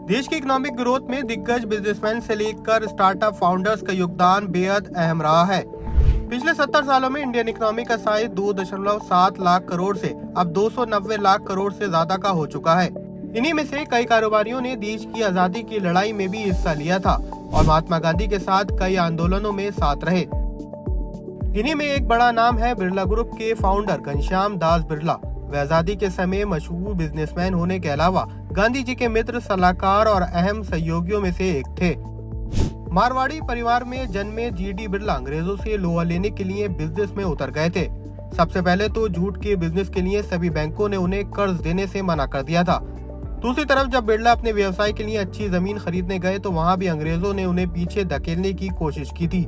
देश की economic growth में दिग्गज बिजनेसमैन से लेकर स्टार्टअप फाउंडर्स का योगदान बेहद अहम रहा है। पिछले 70 सालों में इंडियन इकोनॉमी का साइज 2.7 लाख करोड़ से अब 290 लाख करोड़ से ज्यादा का हो चुका है। इन्हीं में से कई कारोबारियों ने देश की आजादी की लड़ाई में भी हिस्सा लिया था और महात्मा गांधी के साथ कई आंदोलनों में साथ रहे। इन्हीं में एक बड़ा नाम है बिरला ग्रुप के फाउंडर घनश्याम दास बिरला। वे आजादी के समय मशहूर बिजनेसमैन होने के अलावा गांधी जी के मित्र, सलाहकार और अहम सहयोगियों में से एक थे। मारवाड़ी परिवार में जन्मे जीडी बिरला अंग्रेजों से लोहा लेने के लिए बिजनेस में उतर गए थे। सबसे पहले तो जूट के बिजनेस के लिए सभी बैंकों ने उन्हें कर्ज देने से मना कर दिया था। दूसरी तरफ जब बिरला अपने व्यवसाय के लिए अच्छी जमीन खरीदने गए तो वहां भी अंग्रेजों ने उन्हें पीछे धकेलने की कोशिश की थी।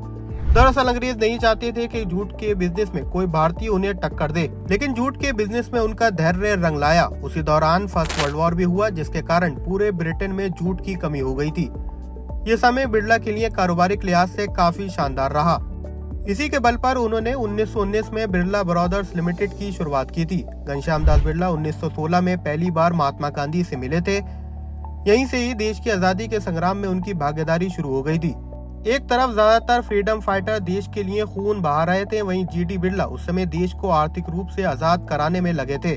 दरअसल अंग्रेज नहीं चाहते थे कि जूट के बिजनेस में कोई भारतीय उन्हें टक्कर दे, लेकिन जूट के बिजनेस में उनका धैर्य रंग लाया। उसी दौरान फर्स्ट वर्ल्ड वॉर भी हुआ, जिसके कारण पूरे ब्रिटेन में जूट की कमी हो गई थी। ये समय बिरला के लिए कारोबारिक लिहाज से काफी शानदार रहा। इसी के बल पर उन्होंने 1919 में बिरला ब्रदर्स लिमिटेड की शुरुआत की थी। घनश्याम दास बिरला 1916 में पहली बार महात्मा गांधी से मिले थे। यहीं से ही देश की आजादी के संग्राम में उनकी भागीदारी शुरू हो गई थी। एक तरफ ज्यादातर फ्रीडम फाइटर देश के लिए खून बहा रहे थे, वहीं जीडी बिरला उस समय देश को आर्थिक रूप से आजाद कराने में लगे थे।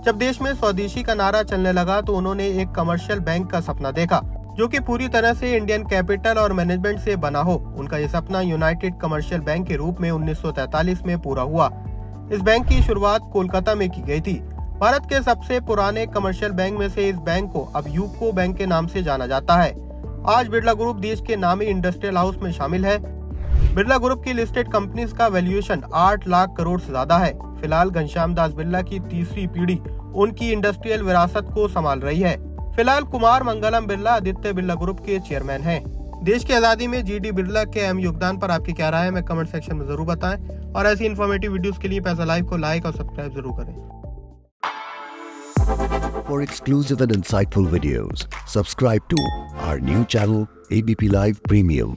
जब देश में स्वदेशी का नारा चलने लगा तो उन्होंने एक कमर्शियल बैंक का सपना देखा, जो कि पूरी तरह से इंडियन कैपिटल और मैनेजमेंट से बना हो। उनका ये सपना यूनाइटेड कमर्शियल बैंक के रूप में 1943 में पूरा हुआ। इस बैंक की शुरुआत कोलकाता में की गई थी। भारत के सबसे पुराने कमर्शियल बैंक में से इस बैंक को अब यूको बैंक के नाम से जाना जाता है। आज बिरला ग्रुप देश के नामी इंडस्ट्रियल हाउस में शामिल है। बिरला ग्रुप की लिस्टेड कंपनीज का वैल्यूएशन 8 लाख करोड़ से ज्यादा है। फिलहाल घनश्याम दास बिरला की तीसरी पीढ़ी उनकी इंडस्ट्रियल विरासत को संभाल रही है। फिलहाल कुमार मंगलम बिरला आदित्य बिरला ग्रुप के चेयरमैन हैं। देश की आजादी में जीडी बिरला के अहम योगदान पर आपकी क्या राय है, मैं कमेंट सेक्शन में जरूर बताएं। और ऐसी इन्फॉर्मेटिव वीडियोस के लिए पैसा लाइव को लाइक और सब्सक्राइब जरूर करें। For exclusive and insightful videos, subscribe to our new channel ABP Live Premium.